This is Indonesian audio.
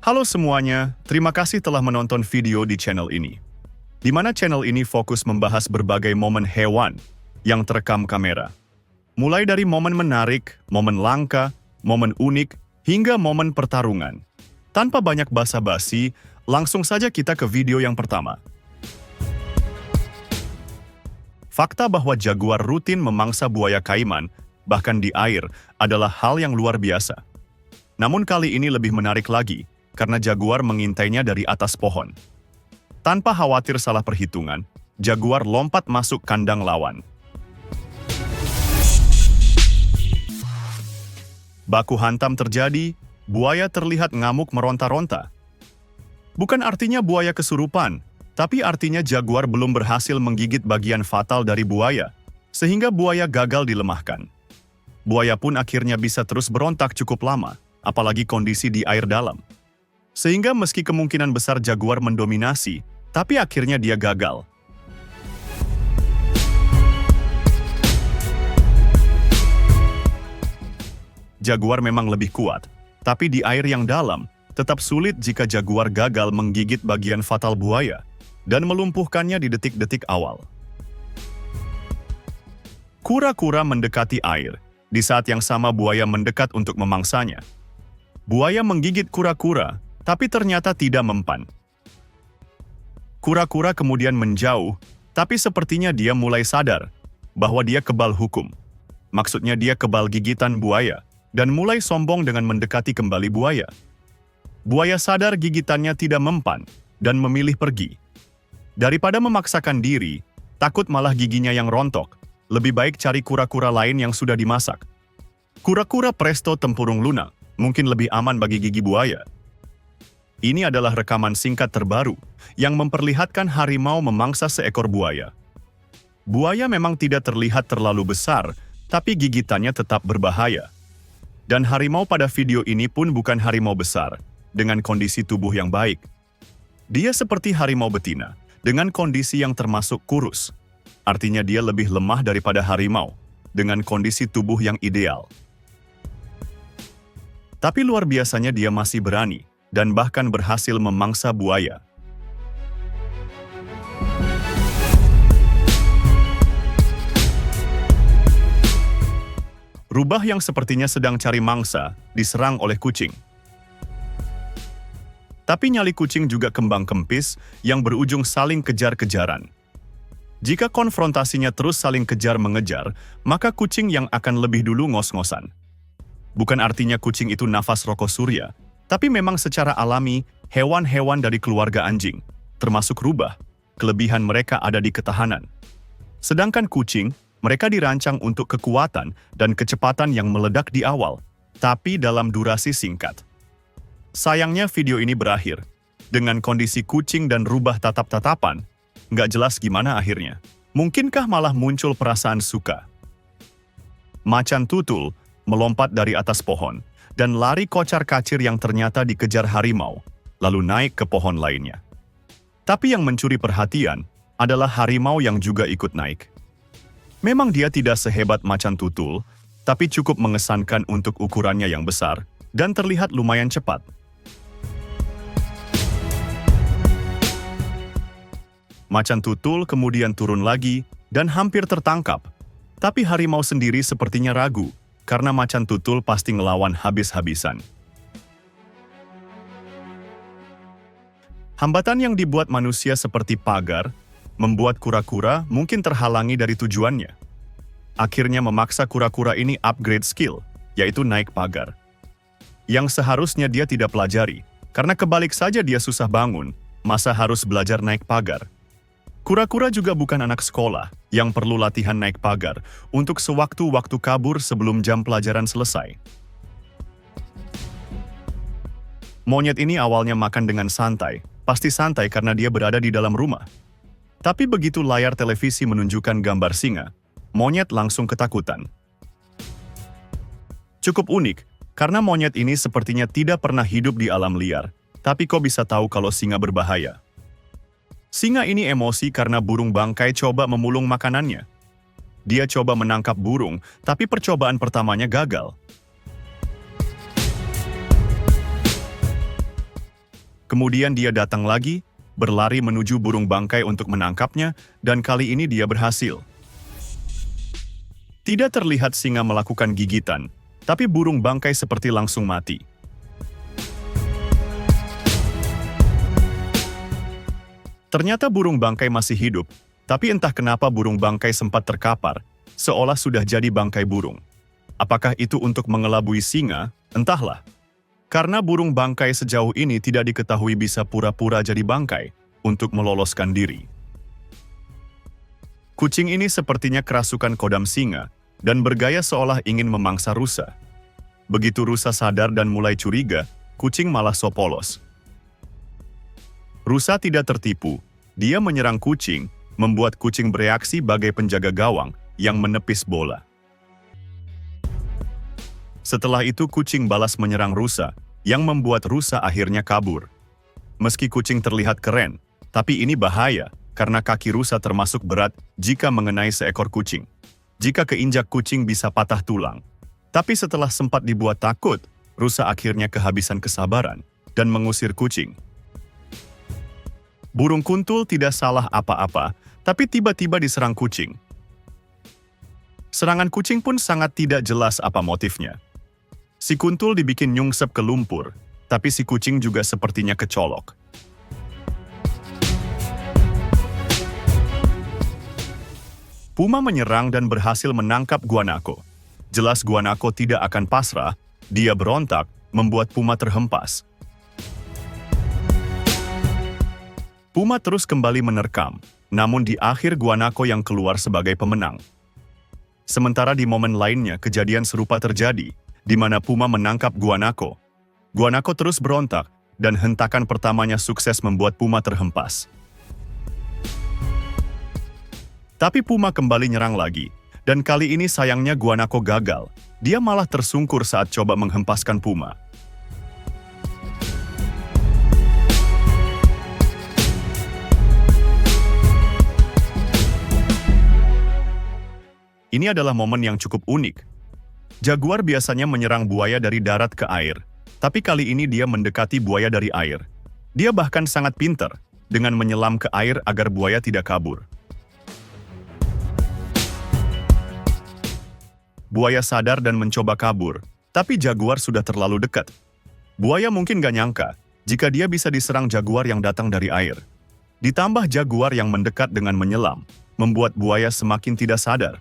Halo semuanya, terima kasih telah menonton video di channel ini. Di mana channel ini fokus membahas berbagai momen hewan yang terekam kamera. Mulai dari momen menarik, momen langka, momen unik, hingga momen pertarungan. Tanpa banyak basa-basi, langsung saja kita ke video yang pertama. Fakta bahwa jaguar rutin memangsa buaya kaiman, bahkan di air, adalah hal yang luar biasa. Namun kali ini lebih menarik lagi, karena jaguar mengintainya dari atas pohon. Tanpa khawatir salah perhitungan, jaguar lompat masuk kandang lawan. Baku hantam terjadi, buaya terlihat ngamuk meronta-ronta. Bukan artinya buaya kesurupan, tapi artinya jaguar belum berhasil menggigit bagian fatal dari buaya, sehingga buaya gagal dilemahkan. Buaya pun akhirnya bisa terus berontak cukup lama, apalagi kondisi di air dalam. Sehingga meski kemungkinan besar jaguar mendominasi, tapi akhirnya dia gagal. Jaguar memang lebih kuat, tapi di air yang dalam, tetap sulit jika jaguar gagal menggigit bagian fatal buaya dan melumpuhkannya di detik-detik awal. Kura-kura mendekati air, di saat yang sama buaya mendekat untuk memangsanya. Buaya menggigit kura-kura, tapi ternyata tidak mempan. Kura-kura kemudian menjauh, tapi sepertinya dia mulai sadar bahwa dia kebal hukum. Maksudnya dia kebal gigitan buaya, dan mulai sombong dengan mendekati kembali buaya. Buaya sadar gigitannya tidak mempan, dan memilih pergi. Daripada memaksakan diri, takut malah giginya yang rontok, lebih baik cari kura-kura lain yang sudah dimasak. Kura-kura presto tempurung lunak, mungkin lebih aman bagi gigi buaya. Ini adalah rekaman singkat terbaru yang memperlihatkan harimau memangsa seekor buaya. Buaya memang tidak terlihat terlalu besar, tapi gigitannya tetap berbahaya. Dan harimau pada video ini pun bukan harimau besar, dengan kondisi tubuh yang baik. Dia seperti harimau betina, dengan kondisi yang termasuk kurus. Artinya dia lebih lemah daripada harimau, dengan kondisi tubuh yang ideal. Tapi luar biasanya dia masih berani, dan bahkan berhasil memangsa buaya. Rubah yang sepertinya sedang cari mangsa, diserang oleh kucing. Tapi nyali kucing juga kembang kempis yang berujung saling kejar-kejaran. Jika konfrontasinya terus saling kejar-mengejar, maka kucing yang akan lebih dulu ngos-ngosan. Bukan artinya kucing itu nafas rokok surya, tapi memang secara alami, hewan-hewan dari keluarga anjing, termasuk rubah, kelebihan mereka ada di ketahanan. Sedangkan kucing, mereka dirancang untuk kekuatan dan kecepatan yang meledak di awal, tapi dalam durasi singkat. Sayangnya video ini berakhir, dengan kondisi kucing dan rubah tatap-tatapan, nggak jelas gimana akhirnya. Mungkinkah malah muncul perasaan suka? Macan tutul melompat dari atas pohon, dan lari kocar-kacir yang ternyata dikejar harimau, lalu naik ke pohon lainnya. Tapi yang mencuri perhatian adalah harimau yang juga ikut naik. Memang dia tidak sehebat macan tutul, tapi cukup mengesankan untuk ukurannya yang besar, dan terlihat lumayan cepat. Macan tutul kemudian turun lagi, dan hampir tertangkap. Tapi harimau sendiri sepertinya ragu, karena macan tutul pasti ngelawan habis-habisan. Hambatan yang dibuat manusia seperti pagar, membuat kura-kura mungkin terhalangi dari tujuannya. Akhirnya memaksa kura-kura ini upgrade skill, yaitu naik pagar. Yang seharusnya dia tidak pelajari, karena kebalik saja dia susah bangun, masa harus belajar naik pagar. Kura-kura juga bukan anak sekolah yang perlu latihan naik pagar untuk sewaktu-waktu kabur sebelum jam pelajaran selesai. Monyet ini awalnya makan dengan santai, pasti santai karena dia berada di dalam rumah. Tapi begitu layar televisi menunjukkan gambar singa, monyet langsung ketakutan. Cukup unik, karena monyet ini sepertinya tidak pernah hidup di alam liar, tapi kok bisa tahu kalau singa berbahaya? Singa ini emosi karena burung bangkai coba memulung makanannya. Dia coba menangkap burung, tapi percobaan pertamanya gagal. Kemudian dia datang lagi, berlari menuju burung bangkai untuk menangkapnya, dan kali ini dia berhasil. Tidak terlihat singa melakukan gigitan, tapi burung bangkai seperti langsung mati. Ternyata burung bangkai masih hidup, tapi entah kenapa burung bangkai sempat terkapar, seolah sudah jadi bangkai burung. Apakah itu untuk mengelabui singa? Entahlah. Karena burung bangkai sejauh ini tidak diketahui bisa pura-pura jadi bangkai untuk meloloskan diri. Kucing ini sepertinya kerasukan kodam singa dan bergaya seolah ingin memangsa rusa. Begitu rusa sadar dan mulai curiga, kucing malah sopolos. Rusa tidak tertipu. Dia menyerang kucing, membuat kucing bereaksi bagai penjaga gawang yang menepis bola. Setelah itu kucing balas menyerang rusa, yang membuat rusa akhirnya kabur. Meski kucing terlihat keren, tapi ini bahaya karena kaki rusa termasuk berat jika mengenai seekor kucing. Jika keinjak kucing bisa patah tulang. Tapi setelah sempat dibuat takut, rusa akhirnya kehabisan kesabaran dan mengusir kucing. Burung kuntul tidak salah apa-apa, tapi tiba-tiba diserang kucing. Serangan kucing pun sangat tidak jelas apa motifnya. Si kuntul dibikin nyungsep ke lumpur, tapi si kucing juga sepertinya kecolok. Puma menyerang dan berhasil menangkap guanako. Jelas guanako tidak akan pasrah, dia berontak, membuat Puma terhempas. Puma terus kembali menerkam, namun di akhir guanako yang keluar sebagai pemenang. Sementara di momen lainnya kejadian serupa terjadi, di mana Puma menangkap guanako. Guanako terus berontak, dan hentakan pertamanya sukses membuat Puma terhempas. Tapi Puma kembali nyerang lagi, dan kali ini sayangnya guanako gagal. Dia malah tersungkur saat coba menghempaskan Puma. Ini adalah momen yang cukup unik. Jaguar biasanya menyerang buaya dari darat ke air, tapi kali ini dia mendekati buaya dari air. Dia bahkan sangat pintar dengan menyelam ke air agar buaya tidak kabur. Buaya sadar dan mencoba kabur, tapi jaguar sudah terlalu dekat. Buaya mungkin gak nyangka jika dia bisa diserang jaguar yang datang dari air. Ditambah jaguar yang mendekat dengan menyelam, membuat buaya semakin tidak sadar.